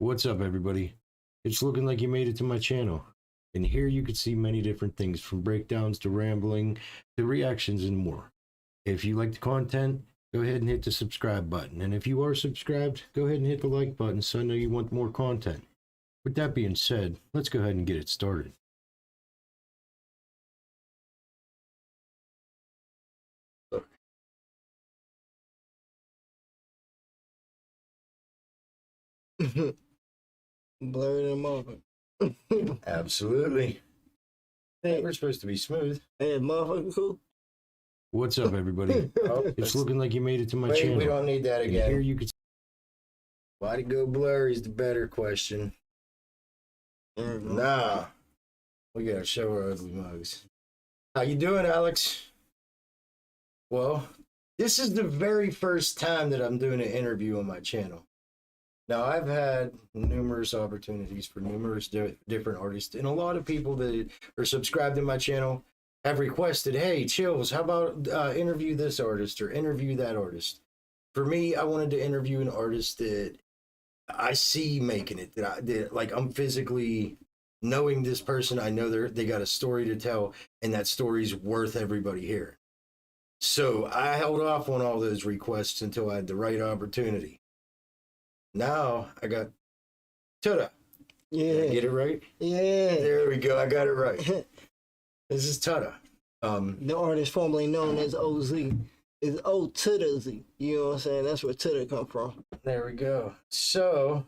What's up, everybody? It's looking like you made it to my channel. And here you can see many different things, from breakdowns to rambling to reactions and more. If you like the content, go ahead and hit the subscribe button. And if you are subscribed, go ahead and hit the like button so I know you want more content. With that being said, let's go ahead and get it started. Blur them over. Absolutely. Hey, We're supposed to be smooth. hey, motherfucker, cool. What's up, everybody? It's looking like you made it to my channel. We don't need that And again. here you can. Why'd it go blurry is the better question. Nah. We gotta show our ugly mugs. How you doing, Alex? Well, this is the very first time that I'm doing an interview on my channel. Now, I've had numerous opportunities for numerous different artists, and a lot of people that are subscribed to my channel have requested, hey, Chills, how about interview this artist or interview that artist? For me, I wanted to interview an artist that I see making it, that like I'm physically knowing this person. I know they got a story to tell, and that story's worth everybody hearing. So I held off on all those requests until I had the right opportunity. Now I got Tuda. Yeah. Did I get it right? Yeah. There we go. I got it right. This is Tuda. The artist formerly known as OZ is O to the Z. You know what I'm saying? That's where Tuda come from. There we go. So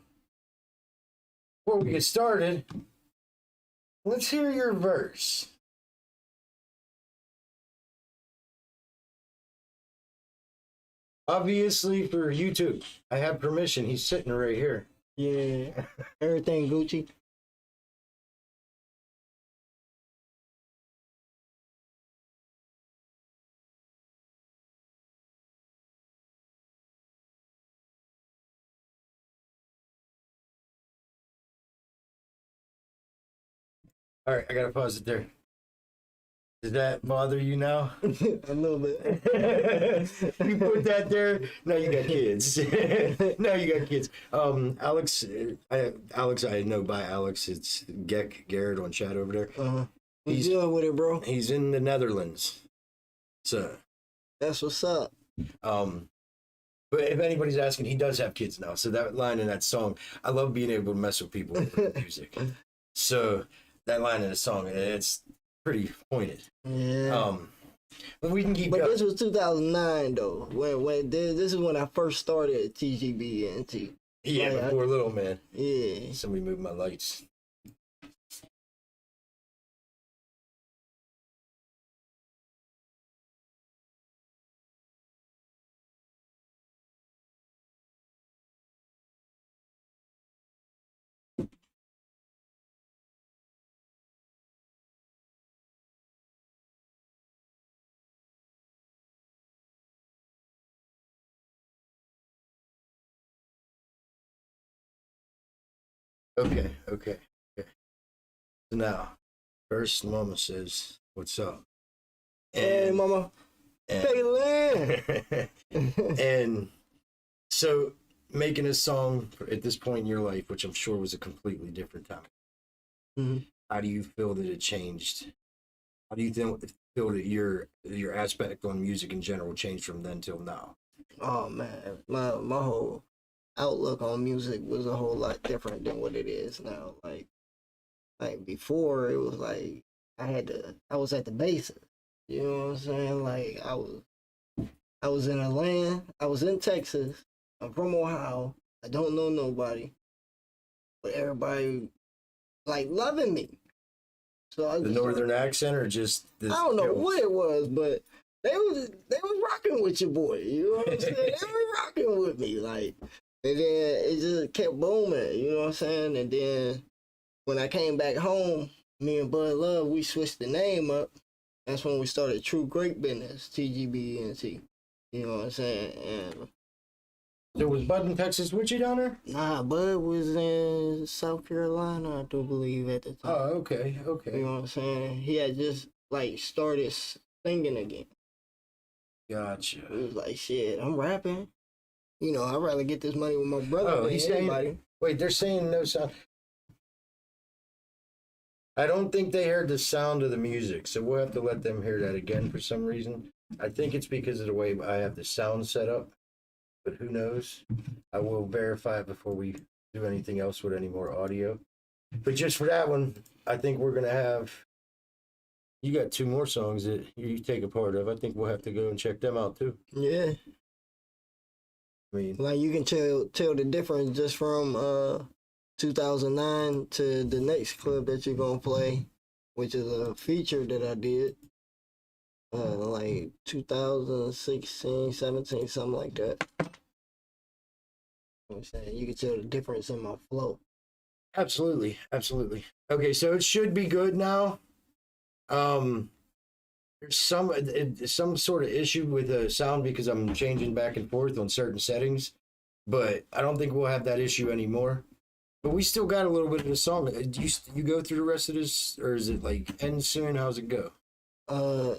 before we get started, let's hear your verse. Obviously, for YouTube, I have permission. He's sitting right here. Yeah. Everything Gucci. All right, I gotta pause it there. Does that bother you now? A little bit. You put that there. Now you got kids. Now you got kids. Alex, I know by Alex. It's Garrett on chat over there. He's dealing with it, bro. He's in the Netherlands. So That's what's up. but if anybody's asking, he does have kids now. So that line in that song, I love being able to mess with people with music. So that line in the song, it's pretty pointed. Yeah. But we can keep But going. this was 2009 though. When this is when I first started at TGB and T. Yeah, Like, before little man. Yeah. Somebody moved my lights. Okay. So now, first Mama says, "What's up?" Hey, mama. Hey, Lynn. And so making a song at this point in your life, which I'm sure was a completely different time. Mm-hmm. How do you feel that it changed? How do you feel that your aspect on music in general changed from then till now? Oh man, my whole outlook on music was a whole lot different than what it is now. Like before, it was like I was at the basics. You know what I'm saying? Like I was in Atlanta. I was in Texas. I'm from Ohio. I don't know nobody, but everybody like loving me. So I The northern accent, or just I don't know what it was, but they was rocking with your boy. You know what I'm saying? They were rocking with me, like, and then it just kept booming. You know what I'm saying? And then when I came back home, me and Bud Love, we switched the name up. That's when we started True Great Business, TGBNT. You know what I'm saying? And so was Bud in Texas with you down there? nah, Bud was in South Carolina, I do believe, at the time. Oh, okay. You know what I'm saying? He had just like started singing again. Gotcha. It was like, shit, I'm rapping. You know, I'd rather get this money with my brother Oh, than he's anybody. Wait, they're saying no sound. I don't think they heard the sound of the music, so we'll have to let them hear that again for some reason. I think it's because of the way I have the sound set up, but who knows? I will verify it before we do anything else with any more audio. But just for that one, I think we're gonna have. You got 2 more songs that you take a part of. I think we'll have to go and check them out too. Yeah. I mean, Like you can tell the difference just from 2009 to the next clip that you're gonna play, which is a feature that I did. Like 2016, 17, something like that. You know what I'm saying? You can tell the difference in my flow. absolutely, absolutely. Okay, so it should be good now. There's some sort of issue with the sound because I'm changing back and forth on certain settings, but I don't think we'll have that issue anymore. But we still got a little bit of the song. Do you go through the rest of this, or is it like end soon? How's it go? I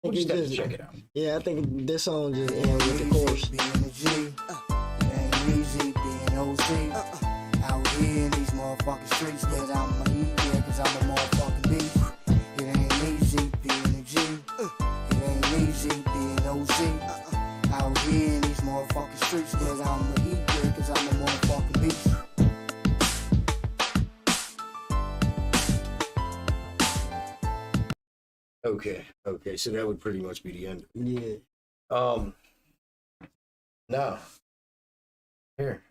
We'll think just it have to just, check it out. yeah, I think this song just ends with the chorus. Being a G, it ain't easy being OC. Out here in these motherfucking streets, but I'm a heat, yeah, cause I'm a motherfucking beast. It ain't easy being a G, it ain't easy being OC. Out here in these motherfucking streets, but I'm a heat, yeah, cause I'm a motherfucking beast. Okay, so that would pretty much be the end. Yeah. No. Here.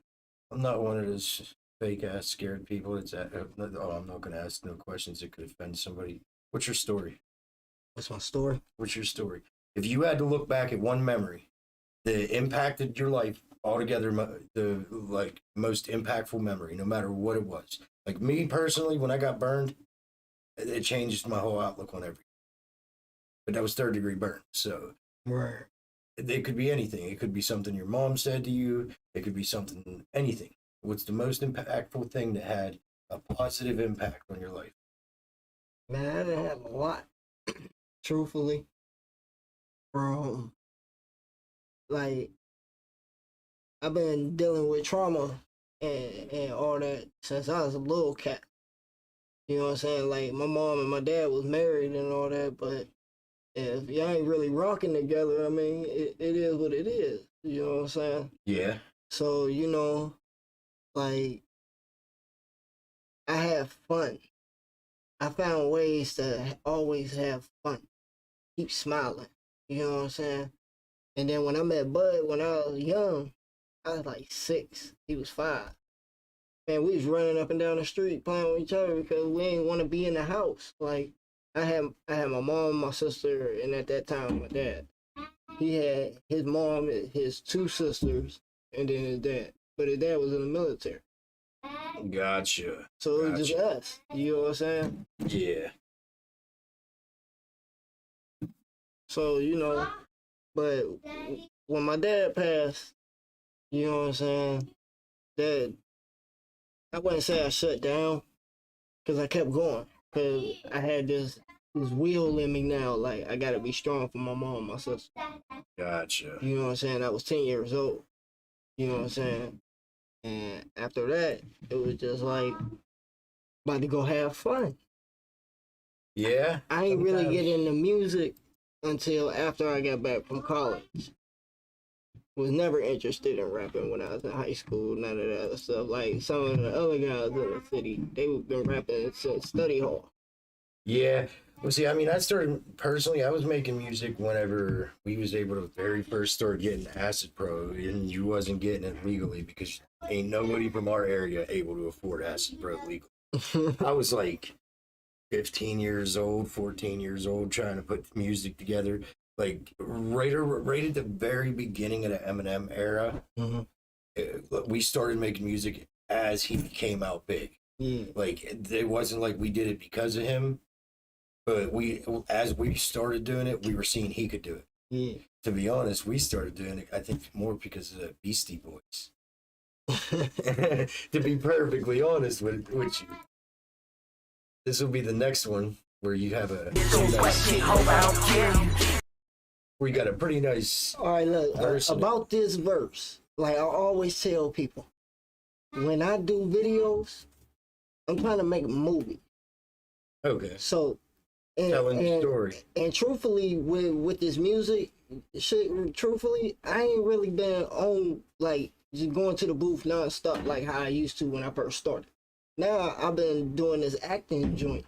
I'm not one of those fake ass scared people. I'm not gonna ask no questions that could offend somebody. What's your story? What's my story? What's your story? If you had to look back at one memory that impacted your life altogether, the like most impactful memory, no matter what it was. Like me personally, when I got burned, it changed my whole outlook on everything. But that was 3rd-degree burn, so Right. it could be anything. It could be something your mom said to you. It could be something, anything. What's the most impactful thing that had a positive impact on your life? Man, I didn't have a lot, truthfully. From, like, I've been dealing with trauma and all that since I was a little cat. You know what I'm saying? Like, my mom and my dad was married and all that, but if y'all ain't really rocking together, I mean, it is what it is. You know what I'm saying? Yeah. So, you know, like, I have fun. I found ways to always have fun. Keep smiling. You know what I'm saying? And then when I met Bud, when I was young, I was like 6. He was 5. Man, we was running up and down the street playing with each other because we didn't want to be in the house. Like, I had my mom, my sister, and at that time, my dad. He had his mom, his 2 sisters, and then his dad. But his dad was in the military. Gotcha. So it was just us. You know what I'm saying? Yeah. So, you know, but when my dad passed, you know what I'm saying, that I wouldn't say I shut down, because I kept going. Because I had this will in me now, like, I got to be strong for my mom and my sister. Gotcha. You know what I'm saying? I was 10 years old. You know what I'm saying? And after that, it was just like, about to go have fun. Yeah. I ain't really sometimes. get into music until after I got back from college. Was never interested in rapping when I was in high school, none of that other stuff. Like some of the other guys in the city, they've been rapping since study hall. Yeah. Well, see, I mean, I started personally, I was making music whenever we was able to very first start getting Acid Pro, and you wasn't getting it legally because ain't nobody from our area able to afford Acid Pro legally. I was like 15 years old, 14 years old, trying to put music together. Like right at the very beginning of the Eminem era, we started making music as he came out big. Yeah. Like it wasn't like we did it because of him, but as we started doing it, we were seeing he could do it. Yeah. To be honest, we started doing it, I think, more because of the Beastie Boys. To be perfectly honest with you, this will be the next one where you have where you got a pretty nice All right, look, verse in it. about this verse, like I always tell people, when I do videos, I'm trying to make a movie. Okay. So, Telling the story. And truthfully, with this music shit, truthfully, I ain't really been on like just going to the booth nonstop like how I used to when I first started. Now I've been doing this acting joint.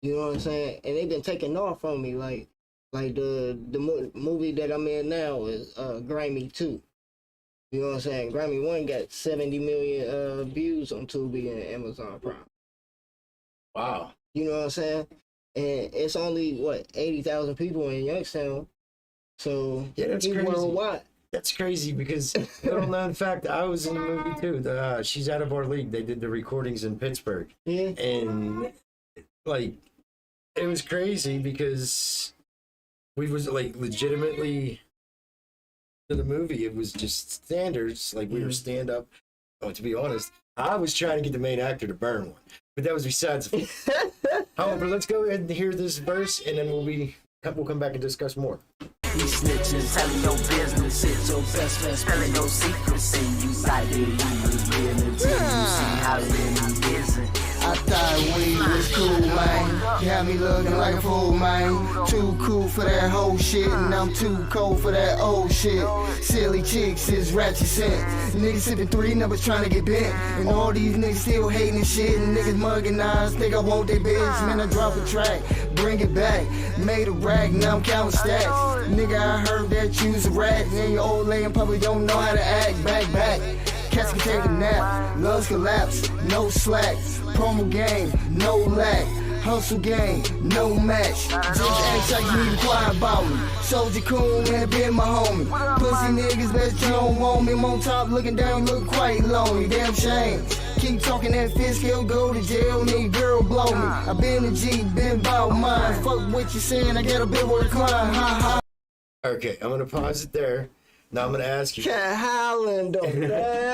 You know what I'm saying? And they've been taking off on me. Like the movie that I'm in now is Grammy 2. You know what I'm saying? Grammy 1 got 70 million views on Tubi and Amazon Prime. Wow. You know what I'm saying? And it's only, what, 80,000 people in Youngstown. So, Yeah, that's crazy. Worldwide. That's crazy because, little known fact, I was in the movie too. She's Out of Our League. They did the recordings in Pittsburgh. Yeah. And, like, it was crazy because we was, like, legitimately, to the movie, it was just standards. Like, we were stand up. Oh, to be honest, I was trying to get the main actor to burn one. But that was besides the point. However, let's go ahead and hear this verse, and then we'll come back and discuss more. These snitches telling your business, it's your best friend spelling your secrets, and you thought that you was real until you see how it really isn't. I thought weed was cool, man. Got me looking like a fool, man. Too cool for that whole shit, and I'm too cold for that old shit. Silly chicks is ratchet scent. Niggas sipping 3 numbers trying to get bent. And all these niggas still hating and shit. And niggas mugging eyes, think I want their bitch. Man, I drop a track, bring it back. Made a rag, now I'm counting stacks. Nigga, I heard that you's a rat. And your old lady probably don't know how to act. Back. Cats can take a nap, loves collapse, no slack. Promo game, no lack. Hustle game, no match. Just act like you need to quiet about me. Soldier coon and been my homie. Pussy niggas, bet you don't want me. I'm on top looking down, look quite lonely. Damn shame. Keep talking that fist, he'll go to jail. Need girl blow me. I been a G, been about mine. Fuck what you saying, I got a bit where to climb. Ha ha. Okay, I'm gonna pause it there. Now I'm gonna ask you. Cat howling though, man.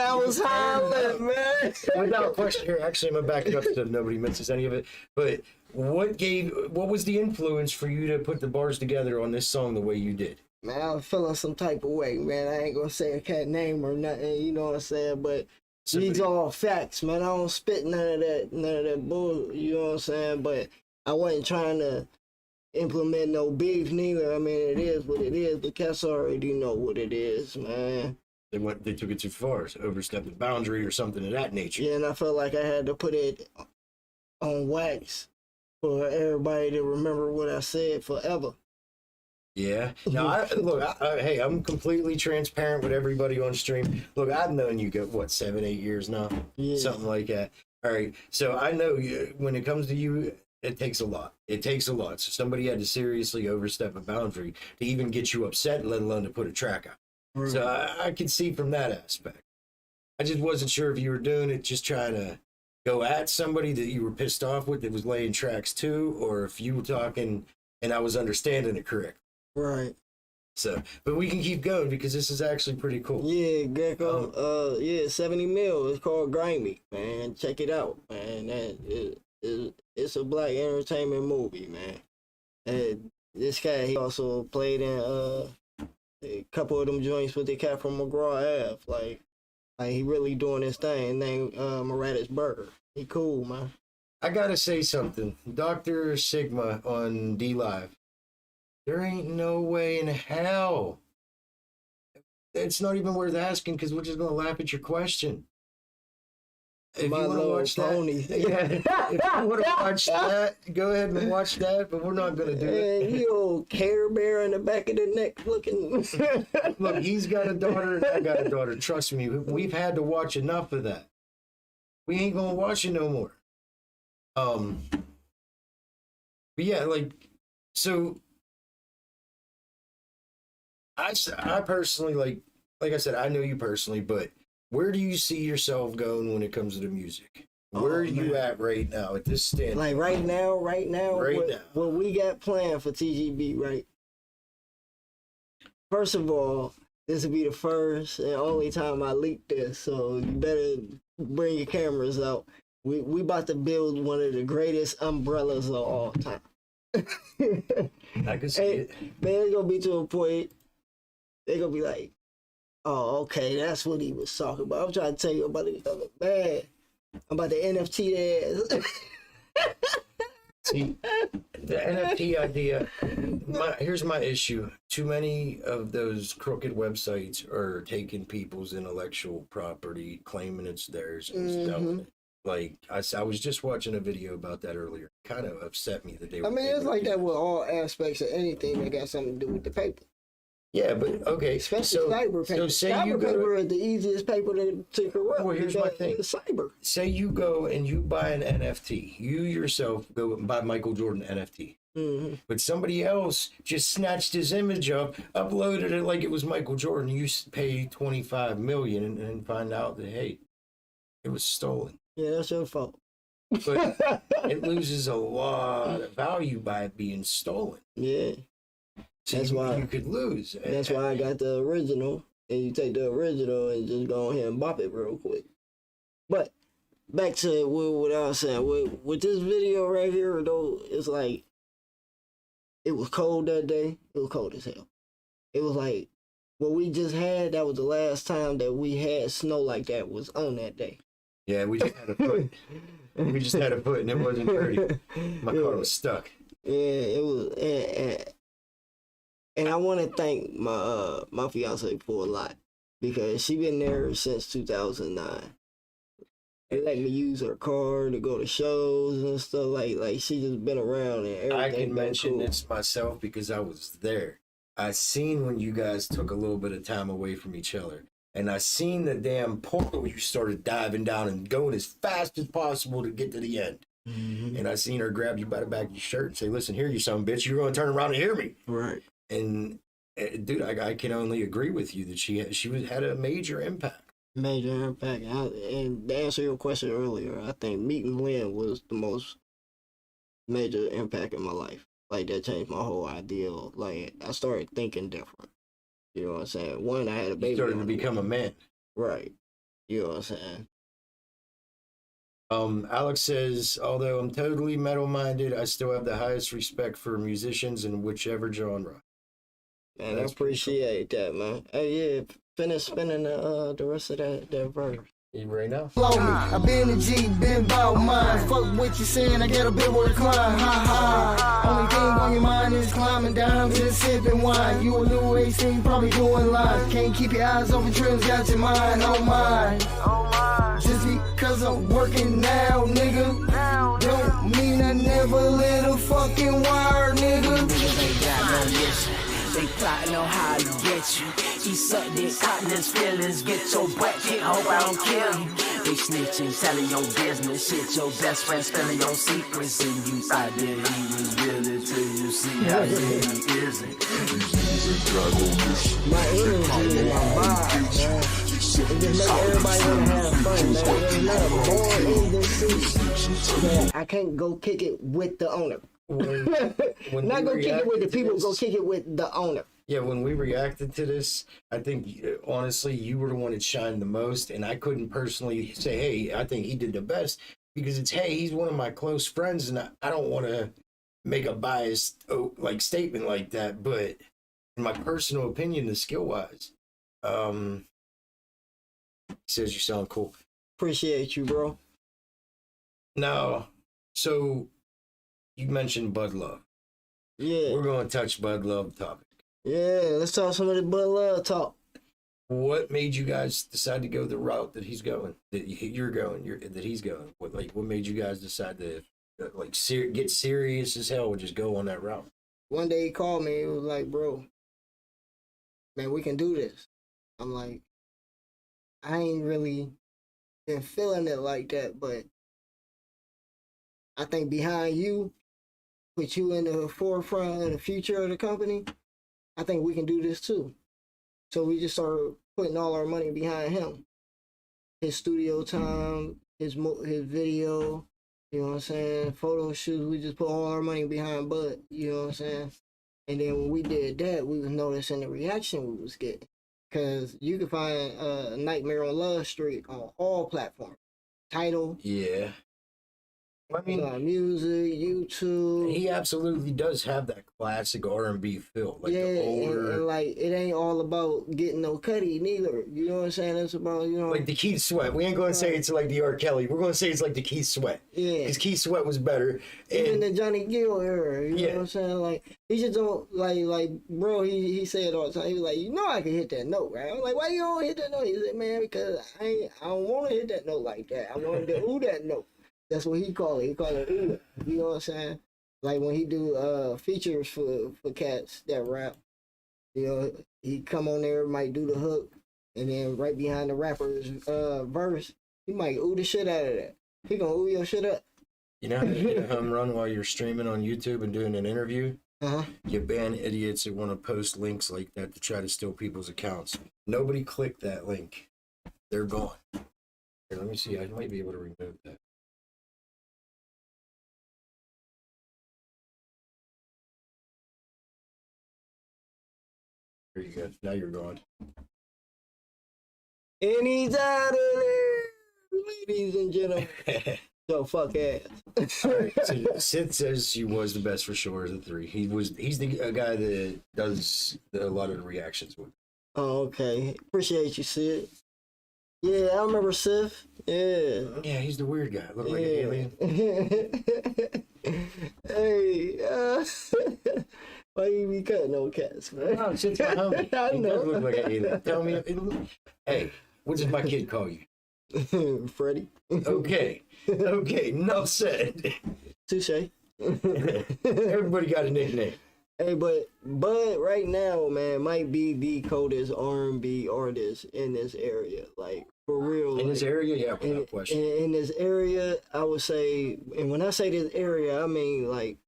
I was howling, man. Without question here, actually, I'm gonna back it up so nobody misses any of it. But what was the influence for you to put the bars together on this song the way you did? Man, I was feeling some type of way, man. I ain't gonna say a cat name or nothing, you know what I'm saying? But these all facts, man. I don't spit none of that bull, you know what I'm saying? But I wasn't trying to implement no beef neither. I mean, it is what it is, but cats already know what it is, man. They took it too far, so overstepped the boundary or something of that nature. Yeah, and I felt like I had to put it on wax for everybody to remember what I said forever. Yeah. Now, hey, I'm completely transparent with everybody on stream. Look, I've known you what 7, 8 years now, something like that. All right, so I know when it comes to you, it takes a lot. It takes a lot. So somebody had to seriously overstep a boundary to even get you upset, let alone to put a track out. Right. So I can see from that aspect. I just wasn't sure if you were doing it just trying to go at somebody that you were pissed off with that was laying tracks too, or if you were talking and I was understanding it correct. Right. So, but we can keep going because this is actually pretty cool. Yeah, Gecko. 70 mil. It's called Grimy, man. Check it out, man. It's a black entertainment movie, man. And this guy, he also played in a couple of them joints with the cat from McGraw Ave. Like he really doing his thing. Named Maratis Burger. He cool, man. I gotta say something. Dr. Sigma on D Live. There ain't no way in hell. It's not even worth asking because we're just gonna laugh at your question. If you want to watch pony. that, if you want to watch that, go ahead and watch that. But we're not gonna do it. He old Care Bear in the back of the neck looking. Look, he's got a daughter and I got a daughter. Trust me, we've had to watch enough of that. We ain't gonna watch it no more. But yeah, so. I personally like I said, I know you personally, but where do you see yourself going when it comes to the music? Where are you at right now at this stand? Like right now, what we got planned for TGB, right? First of all, this will be the first and only time I leak this, so you better bring your cameras out. We about to build one of the greatest umbrellas of all time. I can see it. Man, it's gonna be to a point. They're gonna be like, Oh, okay, that's what he was talking about. I'm trying to tell you about the other man, about the NFT ass. See, the NFT idea, here's my issue. Too many of those crooked websites are taking people's intellectual property, claiming it's theirs, and selling it. Like, I was just watching a video about that earlier. Kind of upset me that they were. I mean, it's like that with all aspects of anything that got something to do with the paper. Yeah, but okay. Especially cyber paper. So say cyber you go paper is the easiest paper to corrupt. Well, here's my thing. It's cyber. Say you go and you buy an NFT. You yourself go and buy Michael Jordan NFT. But somebody else just snatched his image up, uploaded it like it was Michael Jordan. You pay $25 million and find out that, hey, it was stolen. Yeah, that's your fault. But it loses a lot of value by it being stolen. Yeah. So That's why you could lose. That's why I got the original, and you take the original and just go ahead and bop it real quick. But back to what I was saying, with this video right here, though, it's like it was cold that day. It was cold as hell. It was like what we just had. That was the last time that we had snow like that was on that day. Yeah, we just had a foot. We just had a foot, and it wasn't pretty. My car was stuck. Yeah, it was. And I want to thank my fiance for a lot because she been there since 2009. They let me use her car to go to shows and stuff like she just been around and everything. I can mention cool. this myself because I was there. I seen when you guys took a little bit of time away from each other, and I seen the damn portal you started diving down and going as fast as possible to get to the end. And I seen her grab you by the back of your shirt and say, "Listen here, you son of a bitch, you're going to turn around and hear me." Right. And dude, I can only agree with you that she had a major impact. Major impact. And to answer your question earlier, I think meeting Lynn was the most major impact in my life. Like, that changed my whole idea. Like, I started thinking different. You know what I'm saying? One, I had a baby. You started to become a man. Right. You know what I'm saying? Alex says, although I'm totally metal-minded, I still have the highest respect for musicians in whichever genre. Man, I appreciate that, man. Hey, yeah, finish spinning the rest of that verse. You right now? Blow me. I been a G, been bout mine. Fuck what you saying, I got a bit more to climb. Ha ha. Only thing on your mind is climbing down, just sipping wine. You a new 18, probably doing line. Can't keep your eyes open, trims got your mind on mine. Just because I'm working now, nigga, don't mean I never lit a fucking wire, nigga. Niggas ain't got no mission. They plotting on how to get you. He sucked it, cotton his feelings. Get your butt kicked, hope I don't kill you. They snitching, telling your business. Shit, your best friend spilling your secrets. And you thought that he was really till you see how he isn't. My energy and my vibe, man. It just make everybody want to have fun, man. There's not a boy in this city that I can't go kick it with the owner. When Not go kick it with the people, this, go kick it with the owner. Yeah, when we reacted to this, I think, honestly, you were the one that shined the most, and I couldn't personally say, hey, I think he did the best, because it's, hey, he's one of my close friends, and I don't want to make a biased statement like that, but in my personal opinion, the skill-wise, he says you sound cool. Appreciate you, bro. Now, so you mentioned Bud Love. Yeah. We're going to touch Bud Love topic. Yeah, let's talk some of the Bud Love talk. What made you guys decide to go the route that he's going, that you're going, that he's going? What made you guys decide to get serious as hell and just go on that route? One day he called me. He was like, bro, man, we can do this. I'm like, I ain't really been feeling it like that, but I think behind you, put you in the forefront of the future of the company, I think we can do this too. So we just started putting all our money behind him. His studio time, his video, you know what I'm saying, photo shoots, we just put all our money behind Bud, you know what I'm saying? And then when we did that, we was noticing the reaction we was getting. Because you can find Nightmare on Love Street on all platforms. Tidal, Yeah. I mean, music, YouTube. he absolutely does have that classic R&B feel, like the older, and like it ain't all about getting no cutty neither. You know what I'm saying? It's about like the Keith Sweat. We ain't going to say it's like the R. Kelly. We're going to say it's like the Keith Sweat. Yeah, because Keith Sweat was better. even And the Johnny Gill era. You know what I'm saying? Like he just don't like bro. He said all the time. He was like, I can hit that note, right? I'm like, why you don't hit that note? He said, man, because I don't want to hit that note like that. I want to do that note. That's what he call it. He call it ooh. You know what I'm saying? Like when he do features for cats that rap, he come on there, might do the hook, and then right behind the rapper's verse, he might ooh the shit out of that. He gonna ooh your shit up. you know how to get a home run while you're streaming on YouTube and doing an interview? You ban idiots that want to post links like that to try to steal people's accounts. Nobody clicked that link. They're gone. Here, let me see. I might be able to remove that. There you go. Now you're gone. And he's out of there, ladies and gentlemen. So fuck ass. All right, so Sid says he was the best for sure of the three. He's the guy that does a lot of the reactions with. Oh, okay. Appreciate you, Sid. Yeah, I remember Sif. Yeah. Yeah, he's the weird guy. Look like an alien. Hey, why you be cutting no cats, man? No, Sid's my homie. I He know. does look like an alien. Tell me, hey, what does my kid call you? Freddie. Okay, enough said. Touche. Everybody got a nickname. Hey, but right now, man, might be the coldest R&B artist in this area. Like, for real. In this area, yeah, in, without question. in this area, I would say, and when I say this area, I mean like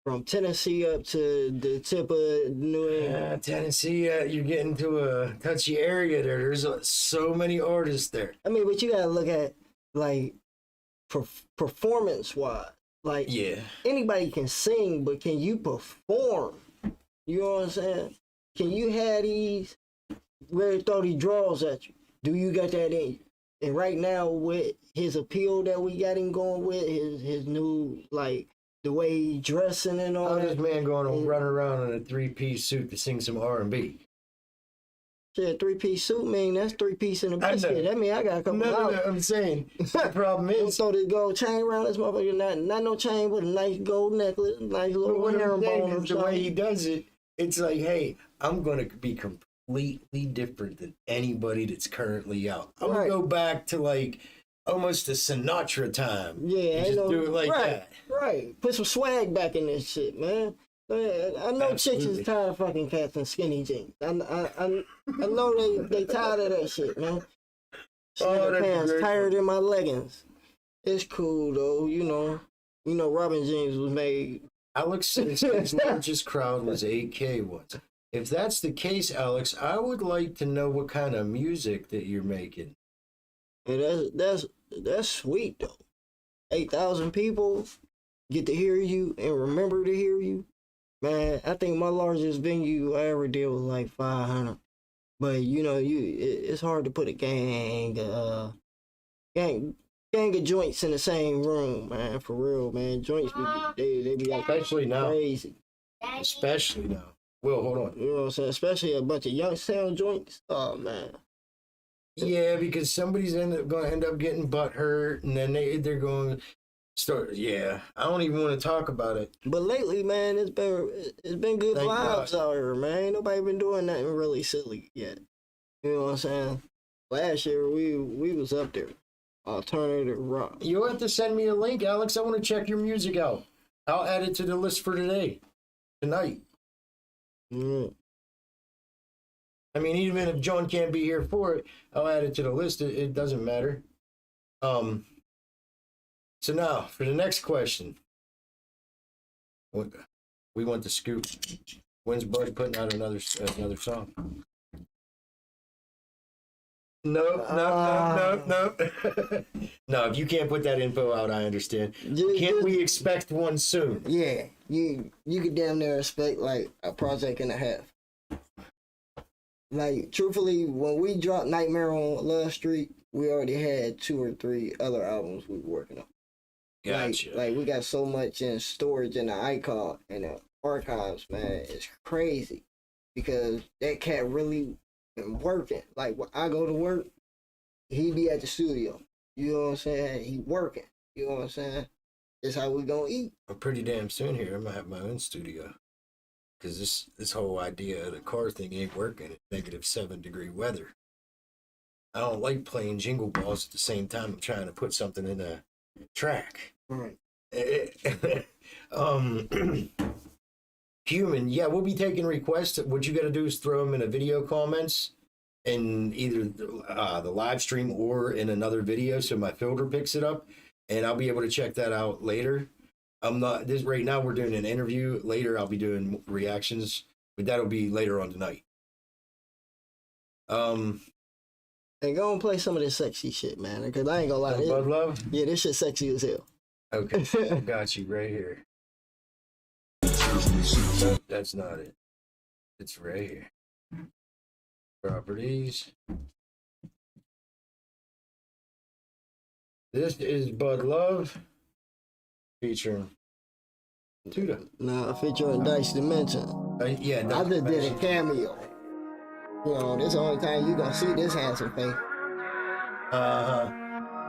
from Tennessee up to the tip of New England. Tennessee, you're getting to a touchy area there. There's so many artists there. I mean, but you gotta look at like performance-wise. Like, Yeah. anybody can sing, but can you perform? You know what I'm saying? Can you have these ready to throw these draws at you? Do you got that in you? And right now, with his appeal that we got him going with, his new, like, the way he dressing and all How that. this man going to run around in a three-piece suit to sing some R&B? Shit, three-piece suit, man, that's three-piece in a I know. biscuit. That mean I got a couple No, out. I'm saying the problem Don't is. throw this gold chain around this motherfucker. Not no chain, but a nice gold necklace, nice But little what I'm herringbone saying or is the way he something. does it, it's like, hey, I'm going to be completely different than anybody that's currently out. I'm going Right. to go back to like almost a Sinatra time. Yeah, You ain't just no, do it like right, that. Right. Put some swag back in this shit, man. I know chicks Absolutely. is tired of fucking cats in skinny jeans. I know they tired of that shit, man. Oh, that's Pants great. tighter than my leggings. It's cool though, you know. Robin James was made. Alex says his largest crowd was 8K once. If that's the case, Alex, I would like to know what kind of music that you're making. And that's sweet though. 8,000 people get to hear you and remember to hear you. Man, I think my largest venue I ever did was like 500. But it's hard to put a gang of joints in the same room, man. For real, man. Joints they be like Especially now. crazy. Especially now. Will, hold on. You know what I'm saying? Especially a bunch of Youngstown joints. Oh man. Yeah, because somebody's going to end up getting butt hurt, and then they're going to start. Yeah, I don't even want to talk about it. But lately, man, it's been good Thank vibes God. out here, man. Ain't nobody been doing nothing really silly yet. You know what I'm saying? Last year we was up there. Alternative rock. You'll have to send me a link, Alex. I want to check your music out. I'll add it to the list for tonight. Mm. I mean, even if John can't be here for it, I'll add it to the list. It doesn't matter. So now for the next question, we want the scoop. When's Bud putting out another song? No. No, if you can't put that info out, I understand. Can't we expect one soon? Yeah, you could damn near expect like a project and a half. Like, truthfully, when we dropped Nightmare on Love Street, we already had 2 or 3 other albums we were working on. Gotcha. Like we got so much in storage in the iCloud and the archives, man. It's crazy because that cat really been working. Like when I go to work, he be at the studio. You know what I'm saying? He working. You know what I'm saying? That's how we gonna eat. I'm pretty damn soon here. I'm gonna have my own studio. Cause this whole idea of the car thing ain't working at -7-degree weather. I don't like playing jingle balls at the same time I'm trying to put something in a track. Right. Human, yeah, we'll be taking requests. What you got to do is throw them in a video comments in either the live stream or in another video, so my filter picks it up, and I'll be able to check that out later. I'm not this right now. We're doing an interview. Later, I'll be doing reactions, but that'll be later on tonight. Hey, go and play some of this sexy shit, man. Because I ain't gonna lie. Bud Love. Yeah, this shit sexy as hell. Okay, I got you right here. That's not it. It's right here. Properties. This is Bud Love featuring Tuda. Nah, featuring Dice Dimension. Yeah, I just did a cameo. You know, this is the only time you gonna see this handsome face.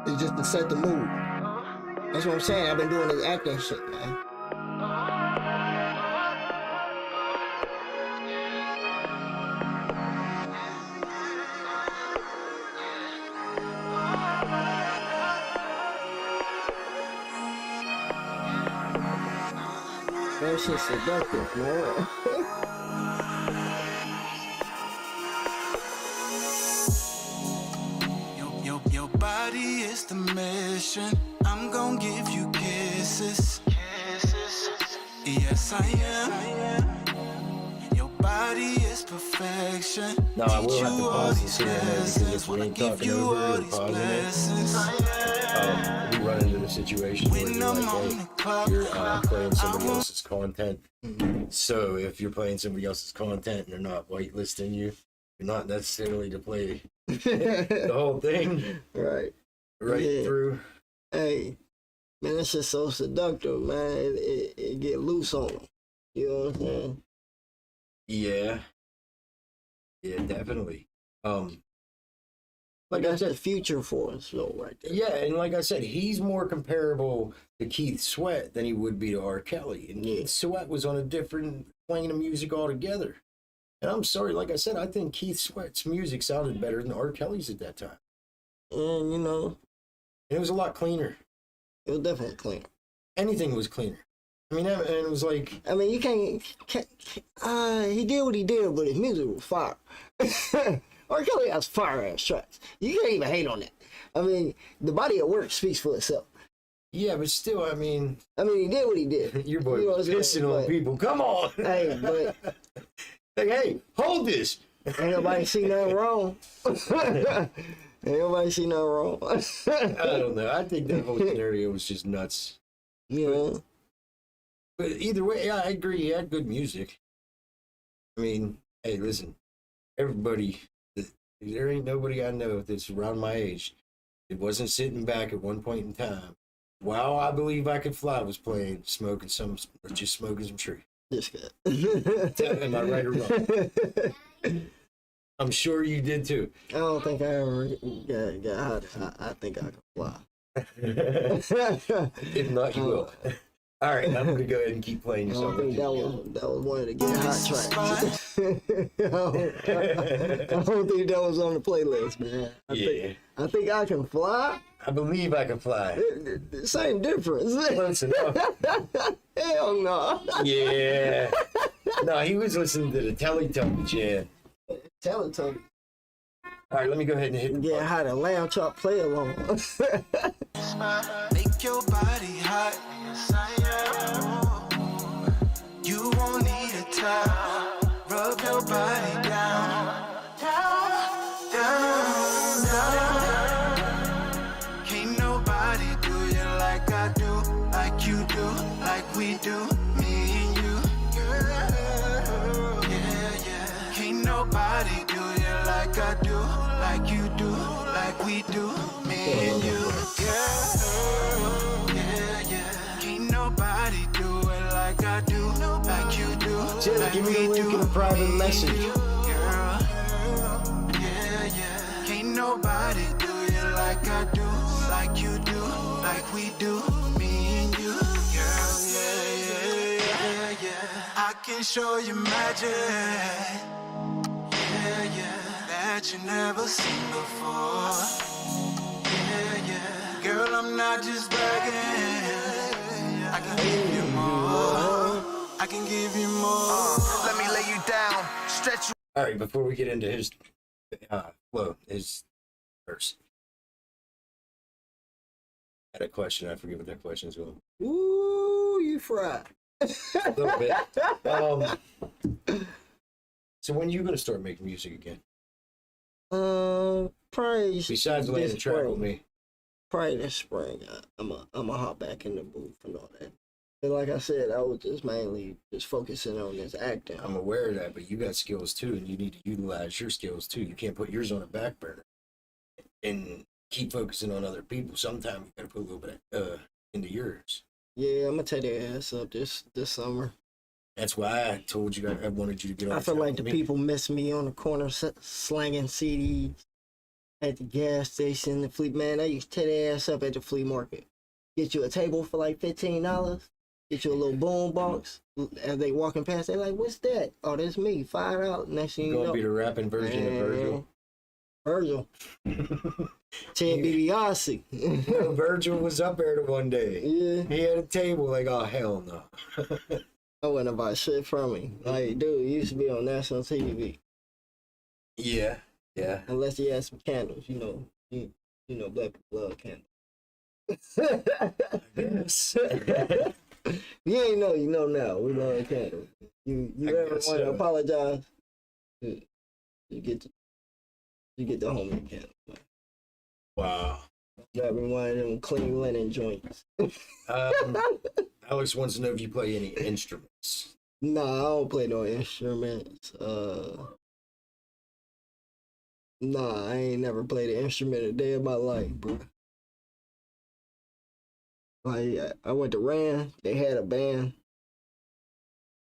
It's just to set the mood. That's what I'm saying. I've been doing this acting shit, man. That shit's seductive, man. Your body is the mission. I'm gonna give you kisses. Yes, I am. Your body is perfection. No, I will have to pause this here because if we ain't talking over it or pausing it, we run into the situation where you're like, hey, you're playing somebody else's content. So if you're playing somebody else's content and they're not whitelisting you, you're not necessarily to play the whole thing Right. right through. Hey, man, that's just so seductive, man. It get loose on them. You know what I'm saying? Yeah. Yeah, definitely. Like I That's said, the future for us, though, right there. yeah, and like I said, he's more comparable to Keith Sweat than he would be to R. Kelly. And Keith Sweat was on a different plane of music altogether. And I'm sorry, like I said, I think Keith Sweat's music sounded better than R. Kelly's at that time. And, you know, And it was a lot cleaner. it was definitely clean. Anything was cleaner. I mean, and it was like, I mean, you can't he did what he did, but his music was fire. R. Kelly has fire-ass tracks. You can't even hate on that. I mean, the body of work speaks for itself. yeah, but still, I mean, he did what he did. your boy You know was what I'm saying? pissing on But, people. Come on. Hey, but Like, hey, hold this. ain't nobody see nothing wrong. Ain't nobody see nothing wrong. I don't know. I think that whole scenario was just nuts. You know? But either way, yeah, I agree. He had good music. I mean, hey, listen, everybody, there ain't nobody I know that's around my age that wasn't sitting back at one point in time. Wow, I Believe I Could Fly was playing, smoking some tree. This guy. Am I right or wrong? I'm sure you did too. I don't think I ever got I think I can fly. If not, you will. All right, I'm gonna go ahead and keep playing I you don't think something. that was one of the Get Hot tracks. I don't think that was on the playlist, man. I think I Can Fly. I Believe I Can Fly. Same difference. Close enough. Hell no. Yeah. No, he was listening to the Teletubbies, yeah. Tell it to me. All right, let me go ahead and hit the Get button. Hot, a lamb chop play along. Make your body hot. You won't need a towel. Rub your body down. Can't nobody do you like I do, like you do, like we do, me and you. Yeah. Can't nobody do you like I do, like you do, like we do, me and you. Yeah. nobody do it like I do, like you do. Jill, like give me we the link do, in a private me and message. you, girl. Yeah. Can't nobody do you like I do, like you do, like we do, me and you, girl. Yeah. I can show you magic. Yeah. That you never seen before. Yeah. Girl, I'm not just bragging. I can give you more. I can give you more. Let me lay you down. Stretch you. All right, before we get into his his verse. I had a question. I forget what that question is. Ooh, you fried. A little bit. So when you gonna start making music again? Probably Besides laying the track with me. Probably this spring. I'm a hop back in the booth and all that. And like I said, I was just mainly just focusing on this acting. I'm aware of that, but you got skills too, and you need to utilize your skills too. You can't put yours on a back burner and keep focusing on other people. Sometimes you gotta put a little bit into yours. Yeah, I'm gonna take their ass up this summer. That's why I told you I wanted you to get on. I feel like the people miss me on the corner slanging CDs at the gas station, the flea man. I used to tear their ass up at the flea market. Get you a table for like $15. Get you a little boom box. As they walking past, they like, "What's that?" "Oh, that's me. $5." Next thing you gonna know, be the rapping version of Virgil. Virgil. Ted DiBiase. Virgil was up there the one day. Yeah. He had a table like, oh hell no. I wouldn't buy shit from him. Like, dude, you used to be on national TV. Yeah. Unless you had some candles, you know, black people love candles. Yes. You ain't know, you know now. We love candles. You I ever guess want to so. apologize? You get the homie candle. Wow. Got me one of them clean linen joints. Alex wants to know if you play any instruments. Nah, I don't play no instruments. Nah, I ain't never played an instrument a day of my life, bro. Like, I went to Rand, they had a band.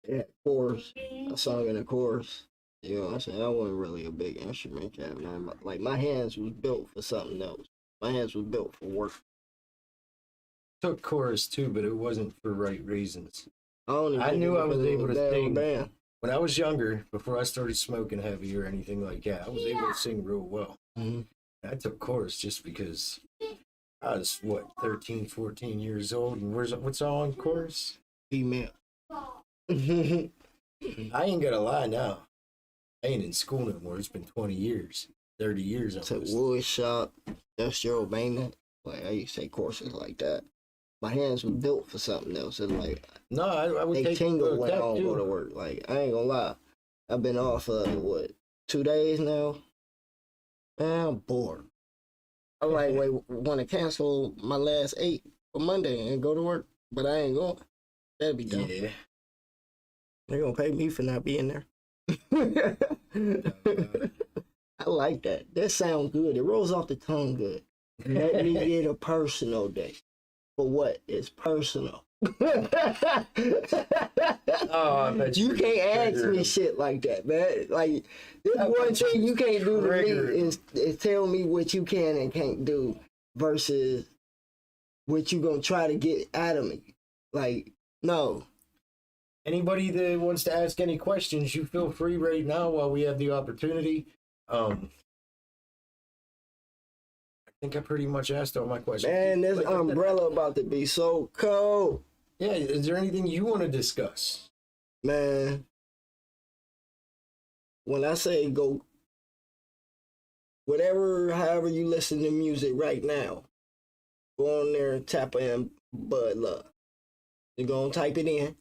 They had a chorus. I sung in a chorus. You know what I'm saying? I wasn't really a big instrument cat, man. Like, my hands was built for something else. My hands was built for work. Took chorus too, but it wasn't for right reasons. I knew I was able to sing. Band. When I was younger, before I started smoking heavy or anything like that, I was able to sing real well. Mm-hmm. I took chorus just because I was, 13, 14 years old, and what's all on chorus? Female. I ain't gonna lie now. I ain't in school no more. It's been 20 years, 30 years To almost. wood shop, industrial maintenance. Like, I used to take courses like that. My hands were built for something else. And like, No, I would they take tingle when I that don't go to too. work. Like, I ain't gonna lie. I've been off for 2 days now? Man, I'm bored. I like want to cancel my last 8 for Monday and go to work, but I ain't going. That'd be dumb. Yeah. They're gonna pay me for not being there. I like that. That sounds good. It rolls off the tongue good. Let me get a personal day. For what? It's personal. Oh, I bet You can't ask me shit like that, man. Like, this one thing you can't do to me is tell me what you can and can't do versus what you gonna try to get out of me. Like, no. Anybody that wants to ask any questions, you feel free right now while we have the opportunity. I think I pretty much asked all my questions. Man, this umbrella about to be so cold. Yeah, is there anything you want to discuss? Man, when I say go, however you listen to music right now, go on there and tap in Bud Love. You're going to type it in.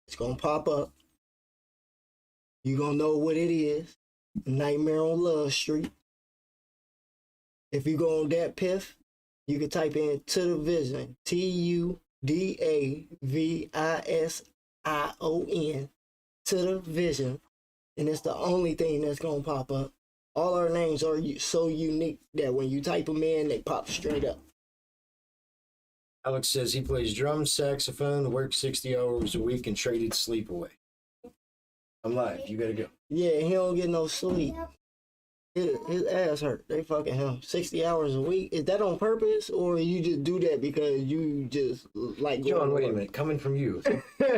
It's going to pop up. You're going to know what it is. Nightmare on Love Street. If you go on that piff, you can type in To The Vision. TUDAVISION. To The Vision. And it's the only thing that's going to pop up. All our names are so unique that when you type them in, they pop straight up. Alex says he plays drums, saxophone, works 60 hours a week, and traded sleep away. I'm live. You gotta go. Yeah, he don't get no sleep. His ass hurt. They fucking him 60 hours a week. Is that on purpose, or you just do that because you just like going John, to wait a work? minute. Coming from you.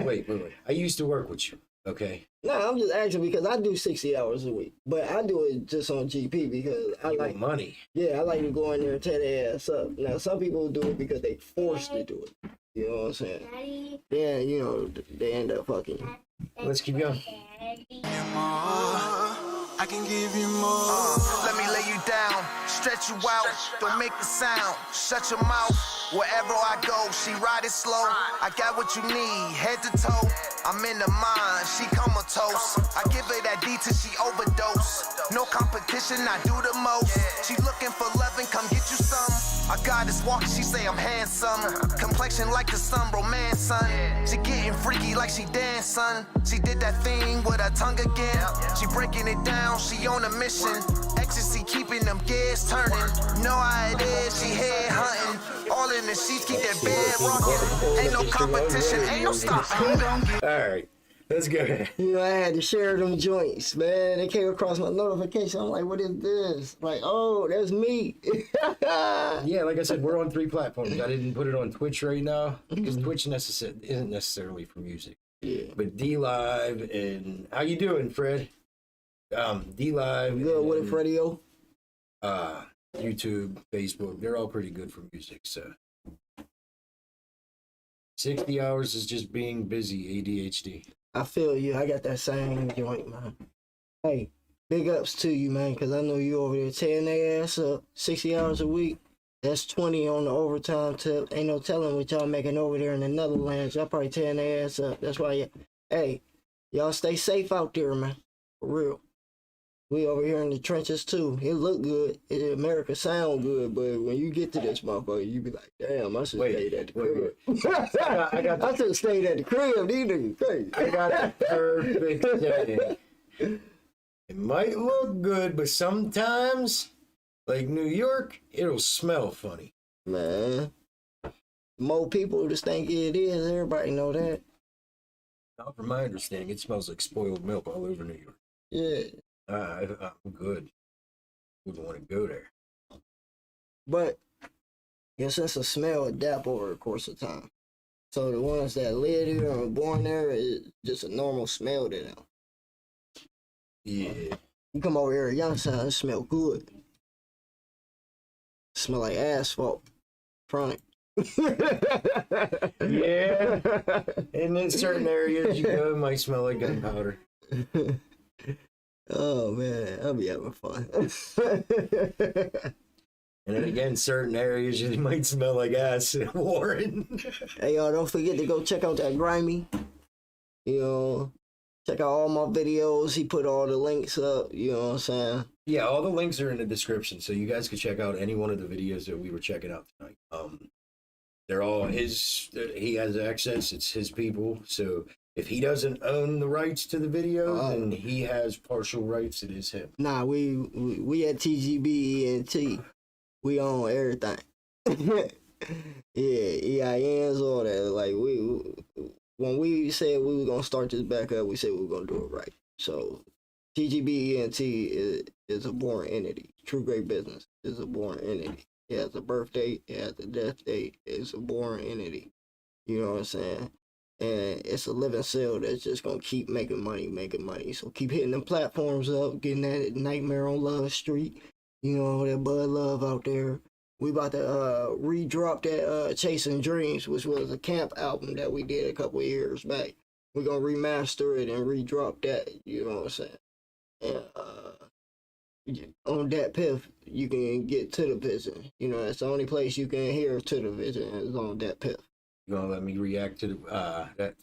Wait. I used to work with you. Okay. No, I'm just asking because I do 60 hours a week, but I do it just on GP because I You like want money. Yeah, I like to go in there and tear their ass up. Now, some people do it because they forced to do it. You know what I'm saying? Then, you know, they end up fucking. Let's keep going. I can give you more. Let me lay you down, stretch you out, don't make a sound, shut your mouth. Wherever I go, she ride it slow. I got what you need, head to toe. I'm in the mind, she comatose. I give her that D till she overdose. No competition, I do the most. She looking for loving, come get you some. I got this walking, she say I'm handsome. Complexion like the sun, romance, son. She getting freaky like she dance, son. She did that thing with her tongue again. She breaking it down, she on a mission. Ecstasy keeping them gears turning. Know how it is, she head hunting. All in the sheets, keep that bed rocking. Ain't no competition, ain't no stopping. All right. Let's go. You know, I had to share them joints, man. They came across my notification. I'm like, what is this? Like, oh, that's me. Yeah, like I said, we're on 3 platforms. I didn't put it on Twitch right now because Twitch isn't necessarily for music. Yeah. But D Live and how you doing, Fred? D Live. Good with it, Freddie-O? YouTube, Facebook, they're all pretty good for music. So 60 hours is just being busy, ADHD. I feel you. I got that same joint, man. Hey, big ups to you, man, because I know you over there tearing their ass up 60 hours a week. That's 20 on the overtime tip. Ain't no telling what y'all making over there in the Netherlands. Y'all probably tearing their ass up. That's why, hey, y'all stay safe out there, man. For real. We over here in the trenches, too. It look good. America sound good, but when you get to this motherfucker, you be like, damn, I should have stayed at the crib. I should have stayed at the crib. These niggas crazy. I got the perfect setting. It might look good, but sometimes, like New York, it'll smell funny. Man, more people just think it is. Everybody know that. Not from my understanding, it smells like spoiled milk all over New York. Yeah. I'm good. Wouldn't want to go there. But your sense of smell adapt over the course of time. So the ones that live here and were born there is just a normal smell to them. Yeah. You come over here at Youngstown, it smell good. Smell like asphalt. Chronic. Yeah. And in certain areas you go, it might smell like gunpowder. Oh man, I'll be having fun. And then again, certain areas you might smell like acid, Warren. Hey y'all, don't forget to go check out that Grimy. You know, check out all my videos. He put all the links up, you know what I'm saying? Yeah, all the links are in the description, so you guys can check out any one of the videos that we were checking out tonight. They're all his. He has access. It's his people. So if he doesn't own the rights to the video, then he has partial rights. It is him. Nah, we at TGBENT. We own everything. Yeah, EINs, all that. Like when we said we were gonna start this back up, we said we were gonna do it right. So TGBENT is a born entity. True Great Business is a born entity. It has a birth date, it has a death date, it's a born entity. You know what I'm saying? And it's a living cell that's just gonna keep making money. So keep hitting them platforms up, getting that Nightmare on Love Street. You know, that Bud Love out there. We about to re-drop that Chasing Dreams, which was a camp album that we did a couple of years back. We're gonna remaster it and re-drop that, you know what I'm saying? And on that piff, you can get to the vision. You know, that's the only place you can hear to the vision is on that piff. You gonna let me react to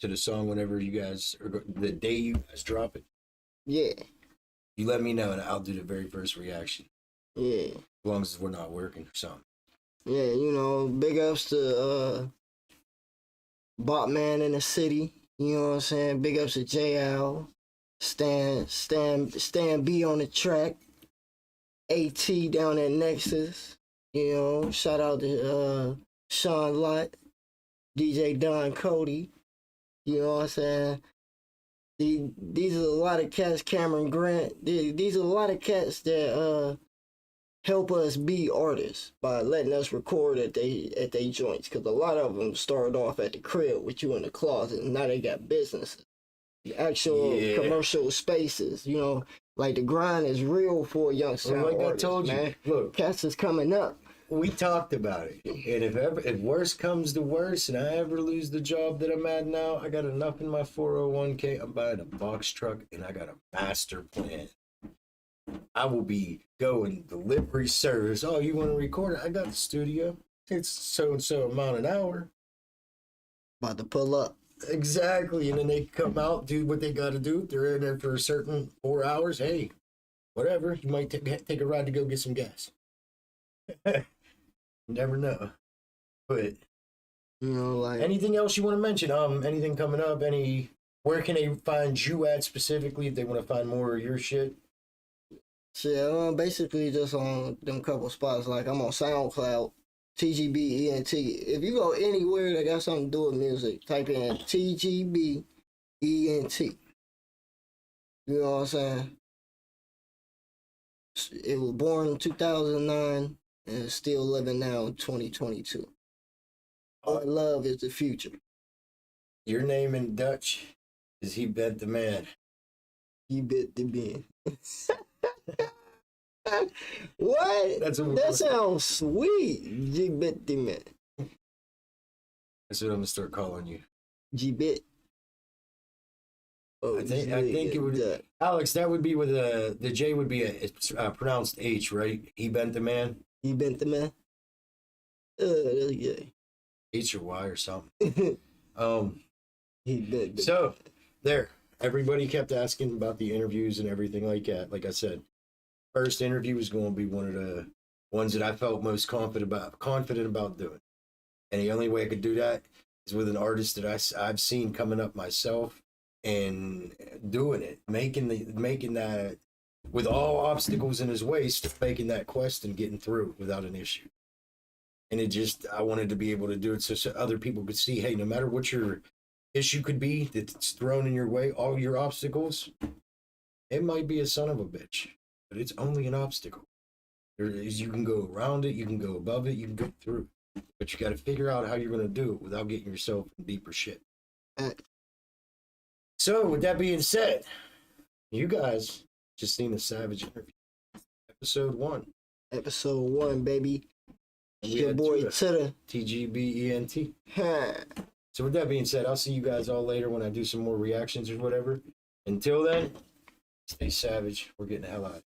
the song whenever you guys, or the day you guys drop it? Yeah, You let me know, and I'll do the very first reaction. yeah. As long as we're not working or something. Yeah, you know, big ups to Botman in the city. You know what I'm saying? Big ups to JL. Stan B on the track. AT down at Nexus. You know, shout out to Sean Lott. DJ Don Cody. You know what I'm saying? These are a lot of cats, Cameron Grant. These are a lot of cats that help us be artists by letting us record at they joints. Because a lot of them started off at the crib with you in the closet, and now they got businesses, actual commercial spaces. You know, like the grind is real for young sound like artists, I told man. you, look, Cats is coming up. we talked about it, and if worse comes to worse, and I ever lose the job that I'm at now, I got enough in my 401k. I'm buying a box truck, and I got a master plan. I will be going delivery service. Oh, you want to record it? I got the studio. It's so and so amount an hour. About to pull up. Exactly, and then they come out, do what they got to do. They're in there for a certain 4 hours. Hey, whatever. You might take a ride to go get some gas. Never know. But You know, like anything else you want to mention? Anything coming up? Where can they find you at specifically if they want to find more of your shit? shit, basically just on them couple spots. Like I'm on SoundCloud, TGBENT. If you go anywhere that got something to do with music, type in TGBENT. You know what I'm saying? It was born in 2009 and it's still living now in 2022. All love is the future. Your name in Dutch is He Bent the Man. You bit the bin. What? That sounds sweet. You bit the man. That's what I'm gonna start calling you. G-bit. Oh, I think it would. Alex, that would be with the J would be it's pronounced H, right? He bent the man. He bent the man. Yeah. H or Y or something. He bent. So there, everybody kept asking about the interviews and everything like that. Like I said, first interview was going to be one of the ones that I felt most confident about doing, and the only way I could do that is with an artist that I've seen coming up myself and doing it, making that with all obstacles in his way, still making that quest and getting through without an issue. And I wanted to be able to do it so other people could see, hey, no matter what your issue could be that's thrown in your way, all your obstacles, it might be a son of a bitch, but it's only an obstacle. You can go around it, you can go above it, you can go through. But you got to figure out how you're going to do it without getting yourself in deeper shit. So, with that being said, you guys just seen the Savage interview. Episode 1. Episode 1, baby. We Your had boy two, Titter. TGBENT. Huh. So, with that being said, I'll see you guys all later when I do some more reactions or whatever. Until then, stay savage. We're getting the hell out.